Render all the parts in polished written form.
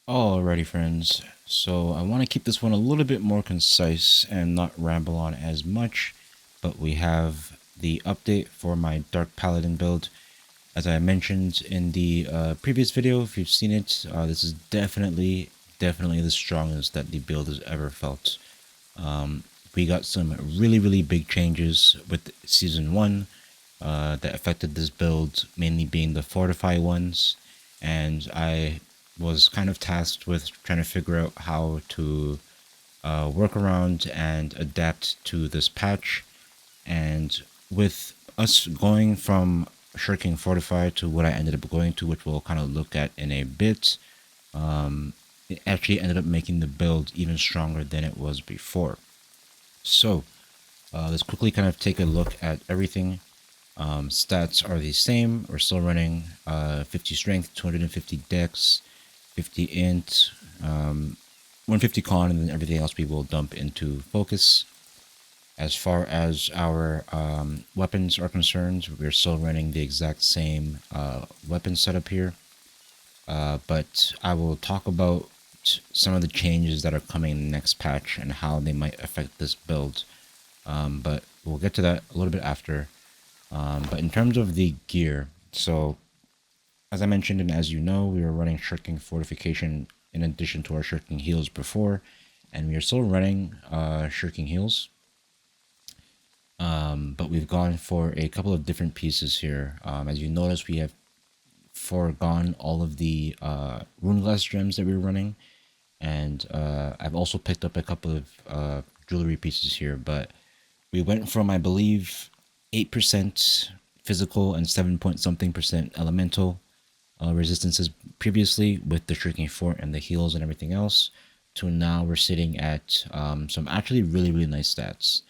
Alrighty, friends. So I want to keep this one a little bit more concise and not ramble on as much, but we have the update for my Dark Paladin build. As I mentioned in the previous video, if you've seen it, this is definitely the strongest that the build has ever felt. We got some really big changes with Season 1 that affected this build, mainly being the Fortify ones, and I was kind of tasked with trying to figure out how to work around and adapt to this patch. And with us going from shirking Fortify to what I ended up going to, which we'll kind of look at in a bit, it actually ended up making the build even stronger than it was before. So let's quickly kind of take a look at everything. Stats are the same. We're still running 50 strength, 250 dex, 50 int, 150 con, and then everything else we will dump into focus. As far as our weapons are concerned, we're still running the exact same weapon setup here. But I will talk about some of the changes that are coming in the next patch and how they might affect this build. But we'll get to that a little bit after. But in terms of the gear, so as I mentioned and as you know, we were running shirking fortification in addition to our shirking heals before, and we are still running shirking heals. But we've gone for a couple of different pieces here. As you notice, we have foregone all of the rune glass gems that we were running, and I've also picked up a couple of jewelry pieces here, but we went from, I believe, 8% physical and 7 point something percent elemental resistances previously with the shrinking fort and the heals and everything else, to now we're sitting at some actually really nice stats.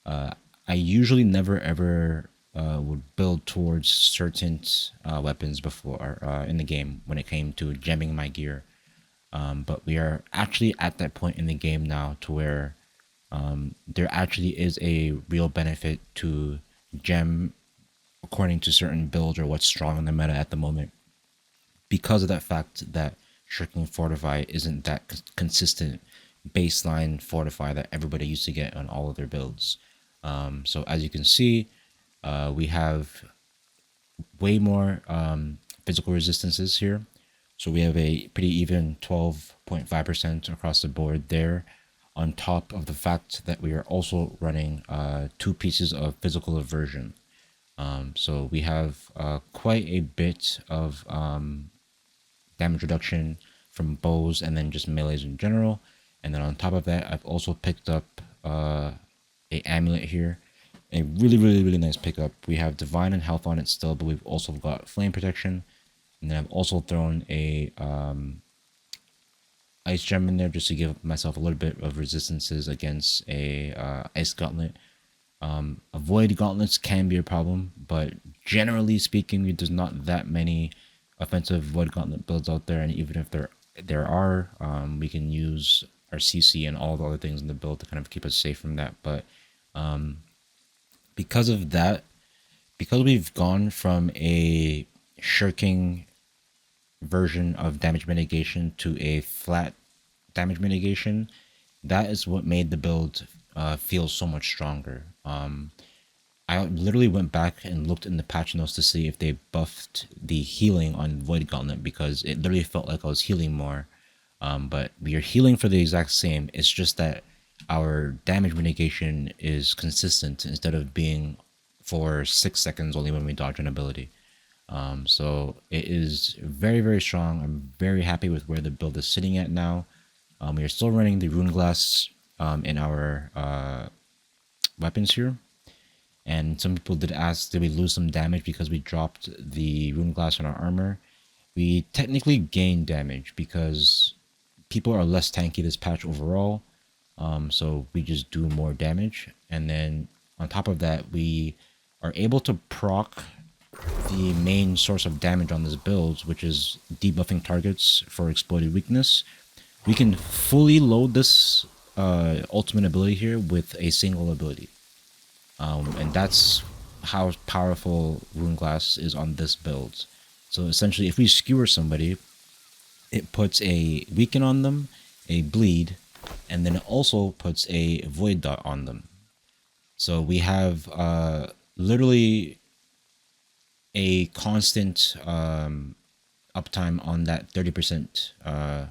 I usually never ever would build towards certain weapons before in the game when it came to gemming my gear. But we are actually at that point in the game now to where there actually is a real benefit to gem according to certain builds or what's strong in the meta at the moment, because of that fact that shrinking fortify isn't that consistent baseline fortify that everybody used to get on all of their builds. So as you can see, we have way more physical resistances here. So we have a pretty even 12.5% across the board there, on top of the fact that we are also running 2 pieces of physical aversion. So we have quite a bit of damage reduction from bows and then just melees in general. And then on top of that, I've also picked up a amulet here. A really nice pickup. We have divine and health on it still, but we've also got flame protection. And then I've also thrown a ice gem in there just to give myself a little bit of resistances against a ice gauntlet. Avoid gauntlets can be a problem, but generally speaking, there's not that many offensive void gauntlet builds out there, and even if there are, we can use our CC and all the other things in the build to kind of keep us safe from that. But because of that, because we've gone from a shirking version of damage mitigation to a flat damage mitigation, that is what made the build feel so much stronger. I literally went back and looked in the patch notes to see if they buffed the healing on Void Gauntlet, because it literally felt like I was healing more. But we are healing for the exact same. It's just that our damage mitigation is consistent instead of being for 6 seconds only when we dodge an ability. So it is very strong. I'm very happy with where the build is sitting at now. We are still running the Rune Glass in our weapons here. And some people did ask, did we lose some damage because we dropped the Rune Glass on our armor? We technically gained damage because people are less tanky this patch overall. So we just do more damage. And then on top of that, we are able to proc the main source of damage on this build, which is debuffing targets for exploited weakness. We can fully load this ultimate ability here with a single ability. And that's how powerful Rune Glass is on this build. So essentially, if we skewer somebody, it puts a weaken on them, a bleed, and then it also puts a void dot on them. So we have literally a constant uptime on that 30%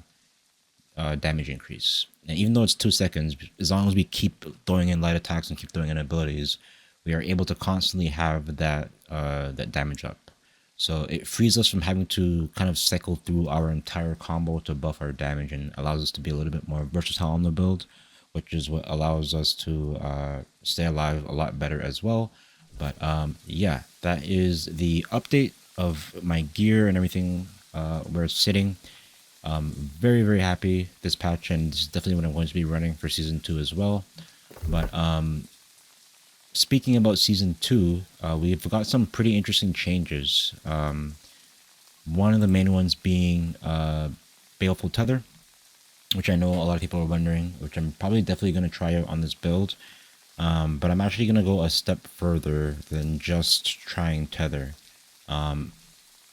damage increase. And even though it's 2 seconds, as long as we keep throwing in light attacks and keep throwing in abilities, we are able to constantly have that that damage up. So it frees us from having to kind of cycle through our entire combo to buff our damage, and allows us to be a little bit more versatile on the build, which is what allows us to stay alive a lot better as well. But yeah, that is the update of my gear and everything where it's sitting. Very, very happy this patch, and this is definitely what I'm going to be running for Season 2 as well. But speaking about Season 2, we've got some pretty interesting changes. One of the main ones being Baleful Tether, which I know a lot of people are wondering, which I'm probably definitely going to try out on this build. But I'm actually going to go a step further than just trying Tether. I'm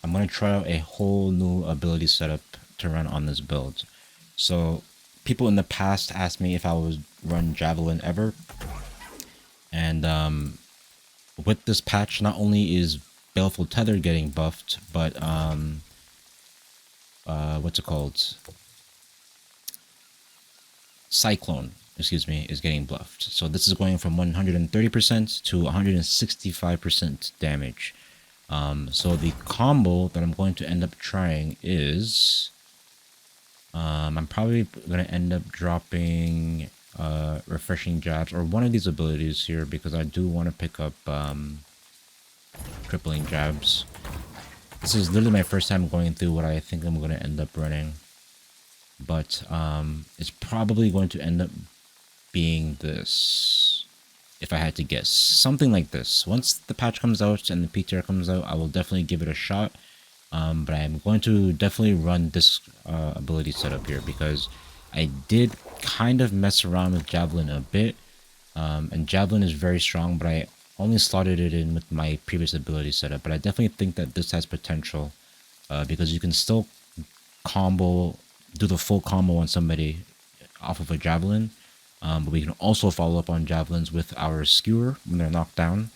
going to try out a whole new ability setup to run on this build. So people in the past asked me if I would run Javelin ever. And with this patch, not only is Baleful Tether getting buffed, but what's it called? Cyclone, excuse me, is getting buffed. So this is going from 130% to 165% damage. So the combo that I'm going to end up trying is I'm probably going to end up dropping refreshing jabs or one of these abilities here, because I do want to pick up crippling jabs. This is literally my first time going through what I think I'm going to end up running, but it's probably going to end up being this, if I had to guess, something like this. Once the patch comes out and the PTR comes out, I will definitely give it a shot. But I'm going to definitely run this ability setup here, because I did kind of mess around with Javelin a bit. And Javelin is very strong, but I only slotted it in with my previous ability setup. But I definitely think that this has potential, because you can still do the full combo on somebody off of a Javelin. But we can also follow up on Javelins with our Skewer when they're knocked down.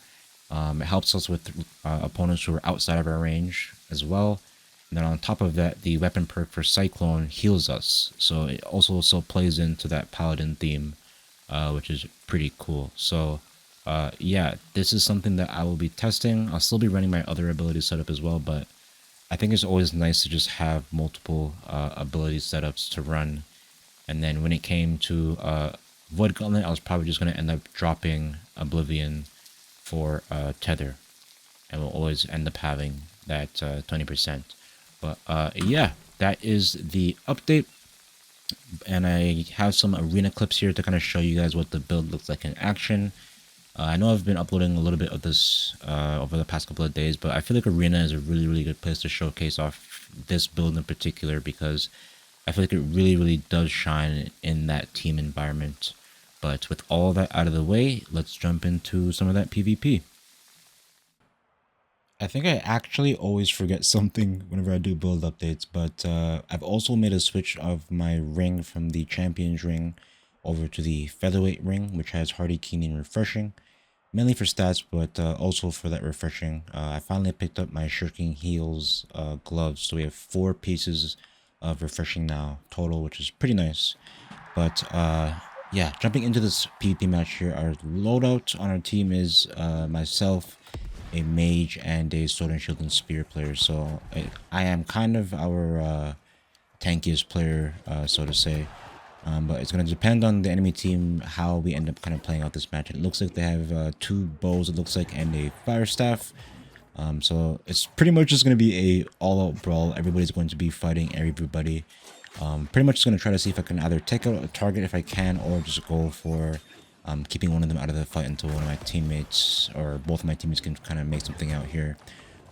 It helps us with opponents who are outside of our range as well. And then on top of that, the weapon perk for Cyclone heals us. So it also plays into that Paladin theme, which is pretty cool. So yeah, this is something that I will be testing. I'll still be running my other ability setup as well, but I think it's always nice to just have multiple ability setups to run. And then when it came to Void Gauntlet, I was probably just going to end up dropping Oblivion for Tether, and we'll always end up having that 20%. But yeah, that is the update, and I have some arena clips here to kind of show you guys what the build looks like in action. I know I've been uploading a little bit of this over the past couple of days, but I feel like arena is a really, really good place to showcase off this build in particular, because I feel like it really, really does shine in that team environment. But with all that out of the way, let's jump into some of that PvP. I think I actually always forget something whenever I do build updates, but I've also made a switch of my ring from the Champions ring over to the Featherweight ring, which has Hardy, Keen, and Refreshing. Mainly for stats, but also for that refreshing. I finally picked up my Shirking Heels gloves, so we have 4 pieces of refreshing now total, which is pretty nice. But yeah, jumping into this PvP match here, our loadout on our team is myself, a mage, and a sword and shield and spear player. So I am kind of our tankiest player, so to say. But it's going to depend on the enemy team how we end up kind of playing out this match. It looks like they have 2 bows, it looks like, and a fire staff. So it's pretty much just going to be a all-out brawl. Everybody's going to be fighting everybody. Pretty much just going to try to see if I can either take out a target if I can, or just go for keeping one of them out of the fight until one of my teammates, or both of my teammates, can kind of make something out here.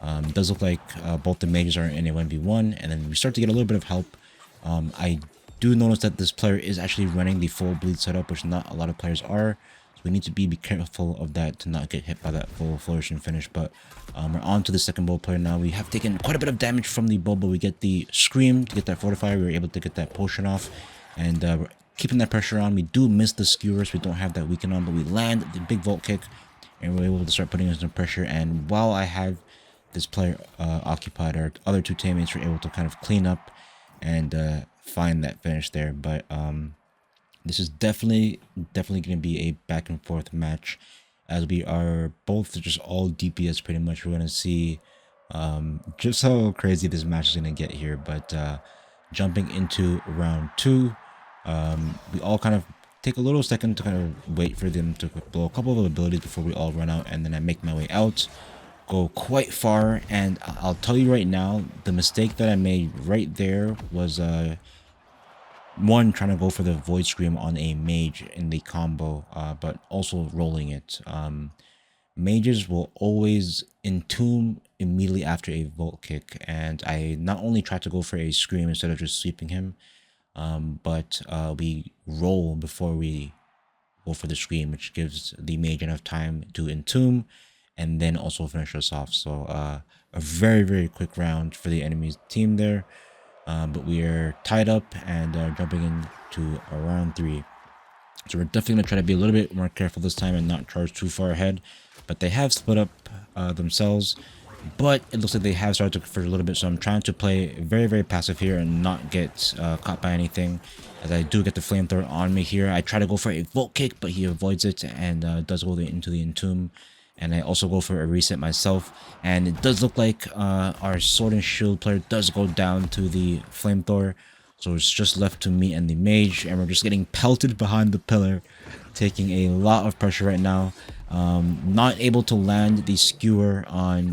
It does look like both the mages are in a 1v1, and then we start to get a little bit of help. I do notice that this player is actually running the full bleed setup, which not a lot of players are. So we need to be careful of that to not get hit by that full flourishing finish. But we're on to the second bow player now. We have taken quite a bit of damage from the bow, but we get the scream to get that fortifier. We were able to get that potion off, and we're keeping that pressure on. We do miss the skewers. We don't have that weaken on, but we land the big vault kick, and we're able to start putting us in pressure. And while I have this player occupied, our other two teammates were able to kind of clean up and find that finish there. But this is definitely going to be a back and forth match, as we are both just all DPS pretty much. We're going to see just how crazy this match is going to get here. But jumping into round 2, we all kind of take a little second to kind of wait for them to blow a couple of abilities before we all run out, and then I make my way out, go quite far, and I'll tell you right now, the mistake that I made right there was one, trying to go for the Void Scream on a mage in the combo, but also rolling it. Mages will always entomb immediately after a Volt Kick, and I not only try to go for a Scream instead of just sweeping him, but we roll before we go for the Scream, which gives the mage enough time to entomb and then also finish us off. So a very, very quick round for the enemy's team there. But we are tied up and jumping into round 3. So we're definitely going to try to be a little bit more careful this time and not charge too far ahead. But they have split up themselves. But it looks like they have started to convert a little bit. So I'm trying to play very, very passive here and not get caught by anything. As I do get the flamethrower on me here. I try to go for a Volt Kick, but he avoids it and does go into the Entomb. And I also go for a reset myself, and it does look like our Sword and Shield player does go down to the Flamethrower, so it's just left to me and the mage, and we're just getting pelted behind the pillar, taking a lot of pressure right now. Not able to land the skewer on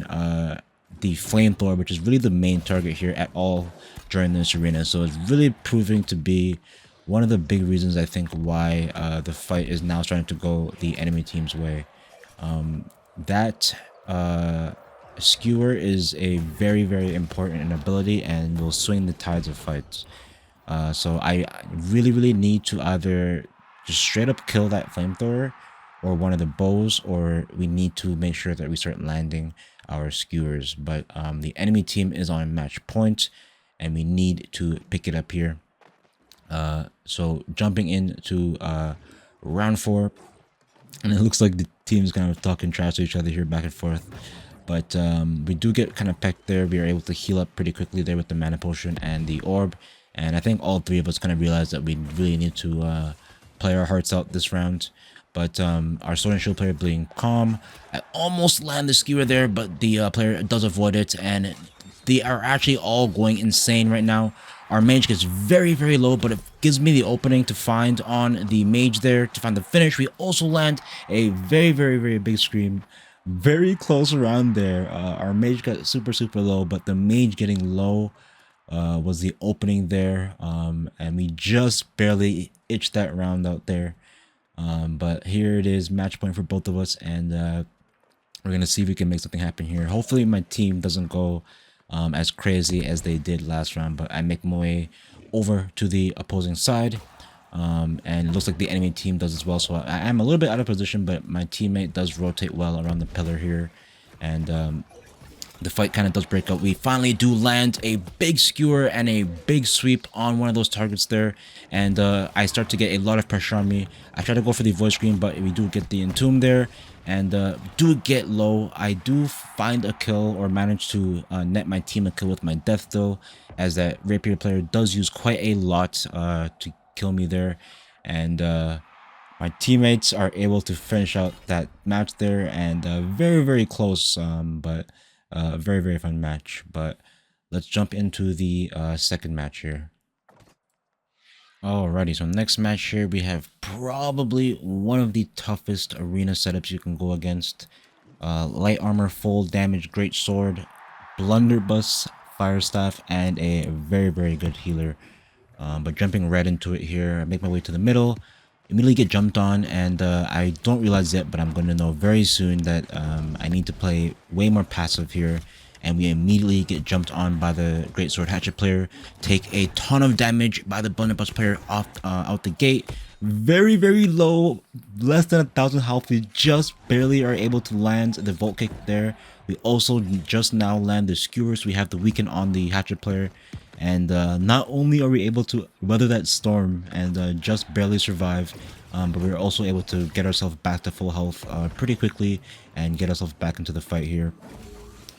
the Flamethrower, which is really the main target here at all during this arena, so it's really proving to be one of the big reasons I think why the fight is now starting to go the enemy team's way. That skewer is a very, very important ability and will swing the tides of fights. So I really need to either just straight up kill that flamethrower or one of the bows, or we need to make sure that we start landing our skewers. But the enemy team is on match point and we need to pick it up here. So jumping into round 4, and it looks like the team's kind of talking trash to each other here back and forth. But we do get kind of pecked there. We are able to heal up pretty quickly there with the mana potion and the orb. And I think all three of us kind of realized that we really need to play our hearts out this round. But our Sword and Shield player being calm. I almost land the skewer there, but the player does avoid it. And they are actually all going insane right now. Our mage gets very, very low, but it gives me the opening to find on the mage there to find the finish. We also land a very, very, very big scream. Very close around there. Our mage got super, super low, but the mage getting low was the opening there. And we just barely itched that round out there. But here it is, match point for both of us. And we're going to see if we can make something happen here. Hopefully my team doesn't go as crazy as they did last round, but I make my way over to the opposing side, and it looks like the enemy team does as well, so I am a little bit out of position, but my teammate does rotate well around the pillar here, and the fight kind of does break up. We finally do land a big skewer and a big sweep on one of those targets there, and I start to get a lot of pressure on me. I try to go for the void screen, but we do get the entomb there, and do get low. I do find a kill, or manage to net my team a kill with my death though, as that rapier player does use quite a lot to kill me there, and my teammates are able to finish out that match there, and very, very close, but a very, very fun match. But let's jump into the second match here. Alrighty, so next match here, we have probably one of the toughest arena setups you can go against. Light armor, full damage, great sword, blunderbuss, fire staff, and a very, very good healer. But jumping right into it here, I make my way to the middle, immediately get jumped on, and I don't realize yet, but I'm going to know very soon that I need to play way more passive here. And we immediately get jumped on by the Greatsword Hatchet player, take a ton of damage by the Blunderbuss player off out the gate. very, very low, less than 1,000 health. We just barely are able to land the Volt Kick there. We also just now land the Skewers. We have the weaken on the Hatchet player. And not only are we able to weather that storm and just barely survive, but we're also able to get ourselves back to full health pretty quickly and get ourselves back into the fight here.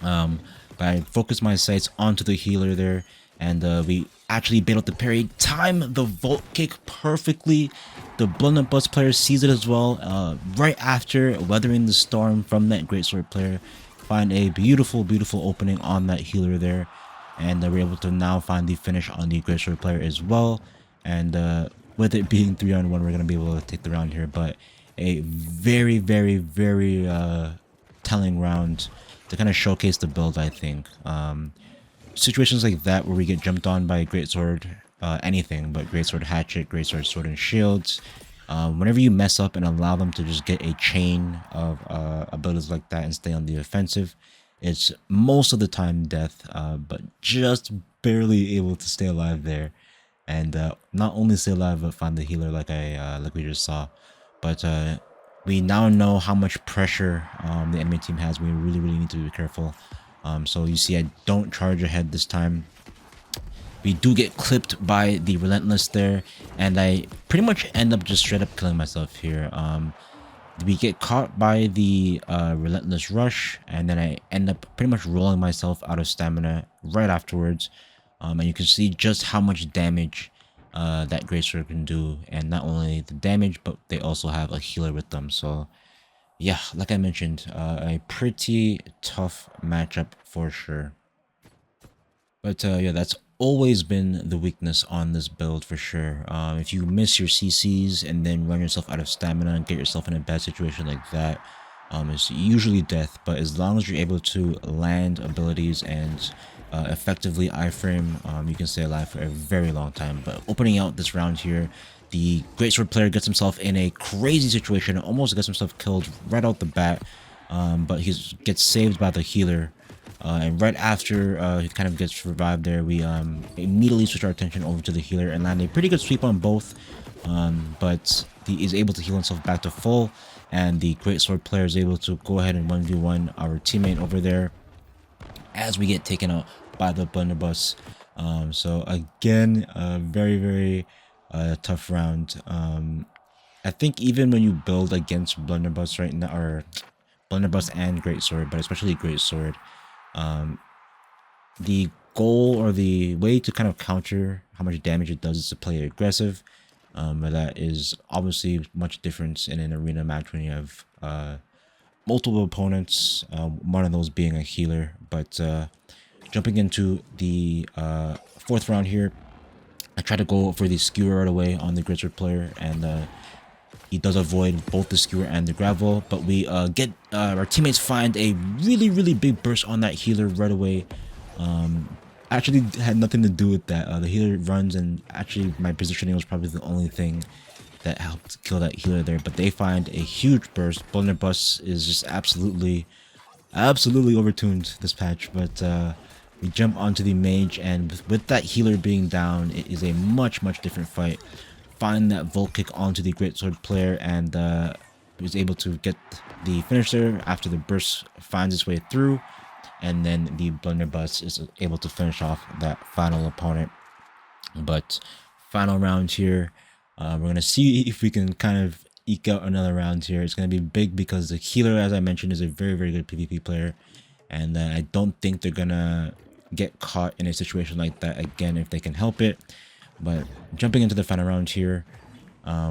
But I focused my sights onto the healer there, and we actually bailed out the parry, time the Volt Kick perfectly. The Blunderbuss player sees it as well, right after weathering the storm from that Greatsword player. Find a beautiful, beautiful opening on that healer there, and we're able to now find the finish on the Greatsword player as well. And with it being 3-on-1, we're going to be able to take the round here, but a very, very, very telling round to kind of showcase the build, I think. Situations like that where we get jumped on by Greatsword, anything but Greatsword Hatchet, Greatsword Sword and Shields. Whenever you mess up and allow them to just get a chain of abilities like that and stay on the offensive, it's most of the time death, but just barely able to stay alive there. And not only stay alive, but find the healer like we just saw. But we now know how much pressure the enemy team has. We really, really need to be careful. So you see, I don't charge ahead this time. We do get clipped by the Relentless there, and I pretty much end up just straight up killing myself here. We get caught by the Relentless Rush, and then I end up pretty much rolling myself out of stamina right afterwards. And you can see just how much damage that Greatsword can do, and not only the damage, but they also have a healer with them. So yeah, like I mentioned, a pretty tough matchup for sure. But yeah, that's always been the weakness on this build for sure. If you miss your CCs and then run yourself out of stamina and get yourself in a bad situation like that, it's usually death. But as long as you're able to land abilities and effectively iframe, you can stay alive for a very long time. But opening out this round here, the Greatsword player gets himself in a crazy situation, almost gets himself killed right out the bat, but he gets saved by the healer. And right after he kind of gets revived there, we immediately switch our attention over to the healer and land a pretty good sweep on both. But he is able to heal himself back to full, and the Greatsword player is able to go ahead and 1v1 our teammate over there as we get taken out by the Blunderbuss. So again, a very, very tough round. I think even when you build against Blunderbuss right now, or Blunderbuss and Greatsword, but especially Greatsword, the goal or the way to kind of counter how much damage it does is to play aggressive. But that is obviously much different in an arena match when you have multiple opponents, one of those being a healer. But jumping into the fourth round here, I try to go for the skewer right away on the Greatsword player, and he does avoid both the skewer and the gravel, but we get our teammates find a really, really big burst on that healer right away. Actually had nothing to do with that. The healer runs, and actually my positioning was probably the only thing that helped kill that healer there, but they find a huge burst. Blunderbuss is just absolutely overtuned this patch, but we jump onto the mage, and with that healer being down, it is a much different fight. Find that Volt Kick onto the Greatsword player, and was able to get the finisher after the burst finds its way through, and then the Blunderbuss is able to finish off that final opponent. But final round here, we're going to see if we can kind of eke out another round here. It's going to be big because the healer, as I mentioned, is a very good PvP player, and I don't think they're going to get caught in a situation like that again if they can help it. But jumping into the final round here,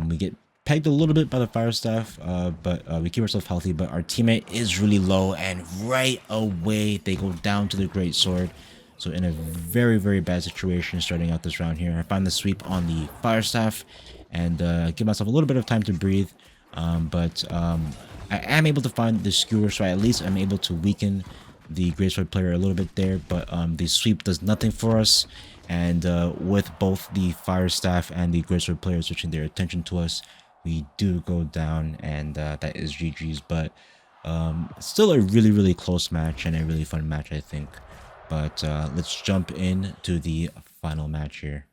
we get pegged a little bit by the fire staff, but we keep ourselves healthy. But our teammate is really low, and right away they go down to the Greatsword. So in a very bad situation starting out this round here. I find the sweep on the fire staff and give myself a little bit of time to breathe. But I am able to find the skewer, so at least I'm able to weaken the Greatsword player a little bit there. But the sweep does nothing for us. And with both the fire staff and the Greatsword player switching their attention to us, we do go down, and that is GG's. But still a really close match and a really fun match, I think. But let's jump into the final match here.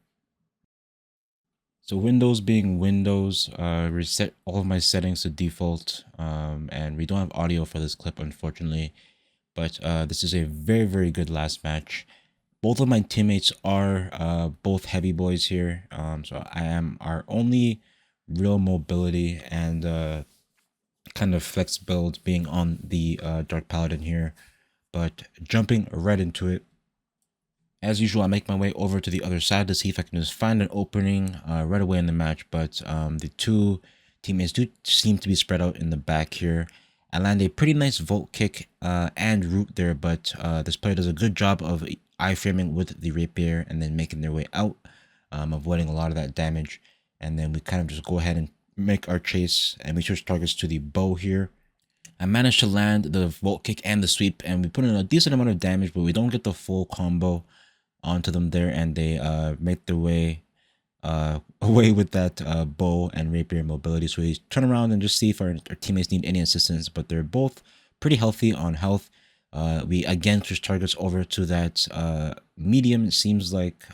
So Windows being Windows, reset all of my settings to default, and we don't have audio for this clip, unfortunately. But this is a very, very good last match. Both of my teammates are both heavy boys here, so I am our only real mobility and kind of flex build being on the Dark Paladin here. But jumping right into it, as usual, I make my way over to the other side to see if I can just find an opening right away in the match. But the two teammates do seem to be spread out in the back here. I land a pretty nice volt kick and root there, but this player does a good job of iframing with the rapier and then making their way out, avoiding a lot of that damage. And then we kind of just go ahead and make our chase, and we switch targets to the bow here. I managed to land the volt kick and the sweep, and we put in a decent amount of damage, but we don't get the full combo onto them there, and they make their way away with that bow and rapier mobility. So we turn around and just see if our teammates need any assistance, but they're both pretty healthy on health. We again switch targets over to that medium, it seems like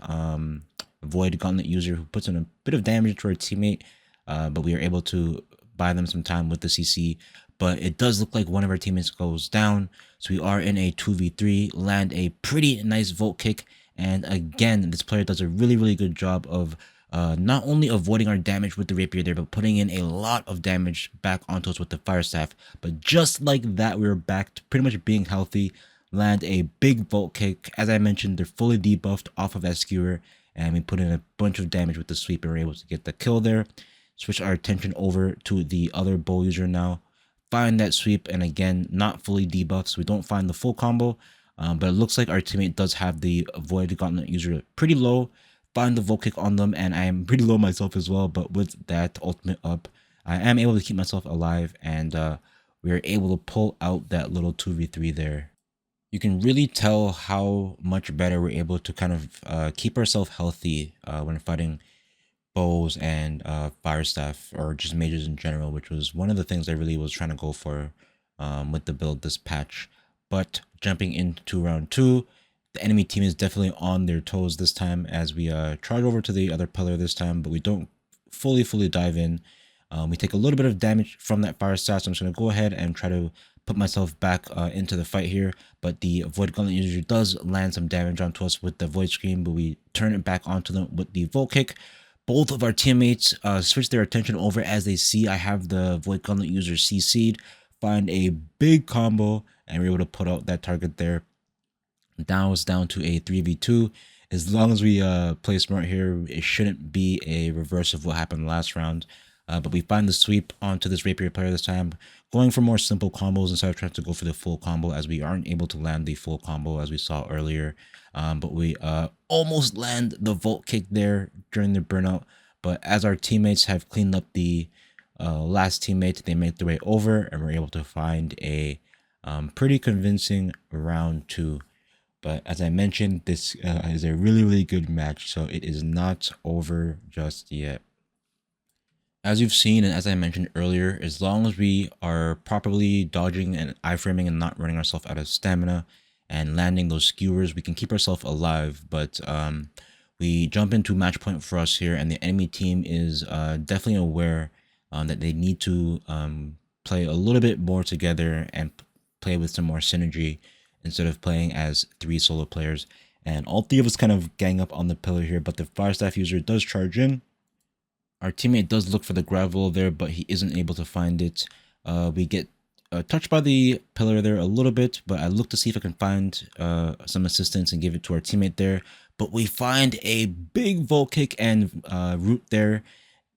Void Gauntlet user, who puts in a bit of damage to our teammate, but we are able to buy them some time with the CC. But it does look like one of our teammates goes down, so we are in a 2v3, land a pretty nice volt kick. And again, this player does a really, really good job of not only avoiding our damage with the rapier there, but putting in a lot of damage back onto us with the fire staff. But just like that, we were back to pretty much being healthy, land a big volt kick. As I mentioned, they're fully debuffed off of that skewer, and we put in a bunch of damage with the sweep and we're able to get the kill there. Switch our attention over to the other bow user now. Find that sweep, and again, not fully debuffed, so we don't find the full combo. But it looks like our teammate does have the Void Gauntlet user pretty low. Find the Volt Kick on them, and I am pretty low myself as well. But with that ultimate up, I am able to keep myself alive, and we are able to pull out that little 2v3 there. You can really tell how much better we're able to kind of keep ourselves healthy when fighting bows and fire staff, or just mages in general, which was one of the things I really was trying to go for with the build this patch. But jumping into round 2, the enemy team is definitely on their toes this time as we charge over to the other pillar this time, but we don't fully dive in. We take a little bit of damage from that fire staff, so I'm just going to go ahead and try to put myself back into the fight here. But the Void Gauntlet user does land some damage onto us with the Void Scream, but we turn it back onto them with the Volt Kick. Both of our teammates switch their attention over as they see I have the Void Gauntlet user CC'd, find a big combo, and we're able to put out that target there. Now it's down to a 3v2. As long as we play smart here, it shouldn't be a reverse of what happened last round. But we find the sweep onto this rapier player this time, going for more simple combos instead of trying to go for the full combo, as we aren't able to land the full combo as we saw earlier. But we almost land the Volt Kick there during the burnout. But as our teammates have cleaned up the last teammate, they make their way over, and we're able to find a pretty convincing round 2. But as I mentioned, this is a really, really good match, so it is not over just yet. As you've seen, and as I mentioned earlier, as long as we are properly dodging and iframing and not running ourselves out of stamina and landing those skewers, we can keep ourselves alive. But we jump into match point for us here, and the enemy team is definitely aware that they need to play a little bit more together and play with some more synergy instead of playing as 3 solo players. And all 3 of us kind of gang up on the pillar here, but the fire staff user does charge in. Our teammate does look for the gravel there, but he isn't able to find it. We get touched by the pillar there a little bit, but I look to see if I can find some assistance and give it to our teammate there. But we find a big Volt Kick and root there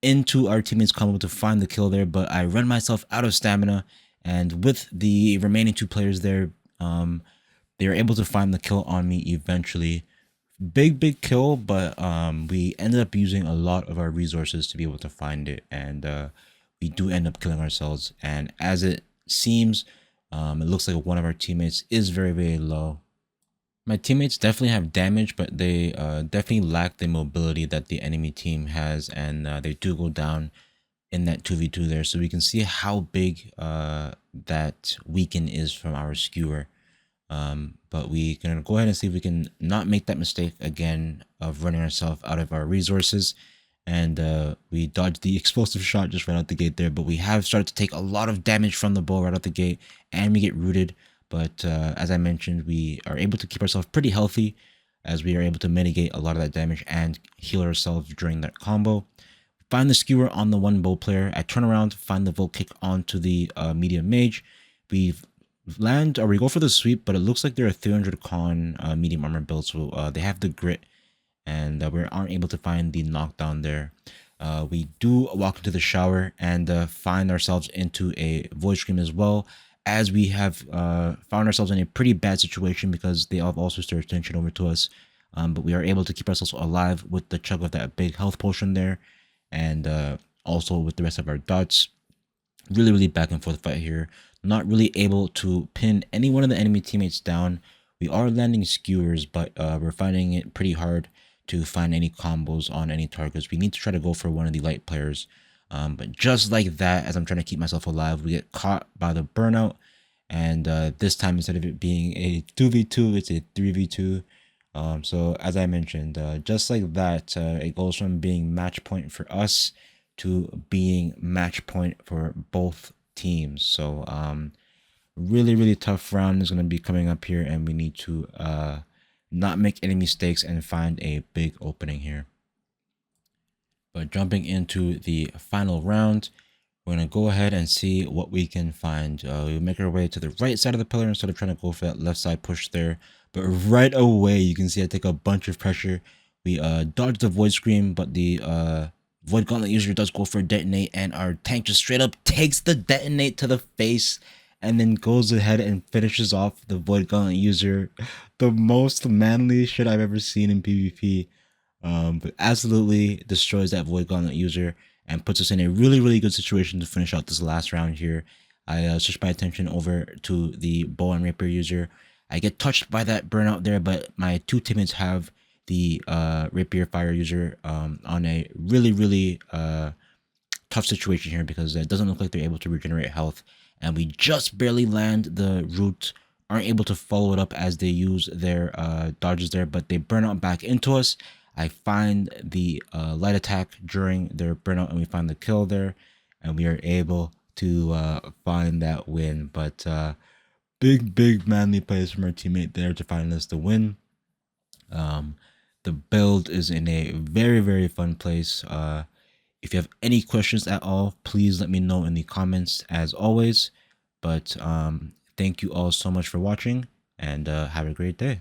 into our teammate's combo to find the kill there, but I run myself out of stamina, and with the remaining 2 players there, they were able to find the kill on me eventually. Big kill, but we ended up using a lot of our resources to be able to find it, and we do end up killing ourselves. And as it seems, it looks like one of our teammates is very low. My teammates definitely have damage, but they definitely lack the mobility that the enemy team has, and they do go down in that 2v2 there. So we can see how big that weaken is from our skewer. But we're going to go ahead and see if we can not make that mistake again of running ourselves out of our resources. and we dodged the explosive shot just right out the gate there. But we have started to take a lot of damage from the bow right out the gate, and we get rooted. But as I mentioned, we are able to keep ourselves pretty healthy, as we are able to mitigate a lot of that damage and heal ourselves during that combo. Find the skewer on the one bow player. I turn around, find the volt kick onto the medium mage. We land, or we go for the sweep, but it looks like they're a 300 con medium armor build, so they have the grit, and we aren't able to find the knockdown there. We do walk into the shower and find ourselves into a void scream as well, as we have found ourselves in a pretty bad situation because they have also started attention over to us. But we are able to keep ourselves alive with the chug of that big health potion there, and also with the rest of our dots. Really back and forth fight here. Not really able to pin any one of the enemy teammates down. We are landing skewers, but we're finding it pretty hard to find any combos on any targets. We need to try to go for one of the light players. But just like that, as I'm trying to keep myself alive, we get caught by the burnout. And this time, instead of it being a 2v2, it's a 3v2. So as I mentioned, just like that, it goes from being match point for us to being match point for both teams. So really tough round is going to be coming up here, and we need to not make any mistakes and find a big opening here. But jumping into the final round, we're going to go ahead and see what we can find. We make our way to the right side of the pillar instead of trying to go for that left side push there. But right away, you can see I take a bunch of pressure. We dodge the void scream, but the void gauntlet user does go for a detonate, and our tank just straight up takes the detonate to the face and then goes ahead and finishes off the void gauntlet user. The most manly shit I've ever seen in PvP. But absolutely destroys that void gauntlet user and puts us in a really good situation to finish out this last round here. I switch my attention over to the bow and rapier user. I get touched by that burnout there, but my two teammates have the rapier fire user on a really tough situation here, because it doesn't look like they're able to regenerate health, and we just barely land the root. Aren't able to follow it up as they use their dodges there, but they burn out back into us. I find the light attack during their burnout, and we find the kill there, and we are able to find that win. But big manly plays from our teammate there to find us the win. The build is in a very fun place. If you have any questions at all, please let me know in the comments as always. But thank you all so much for watching, and have a great day.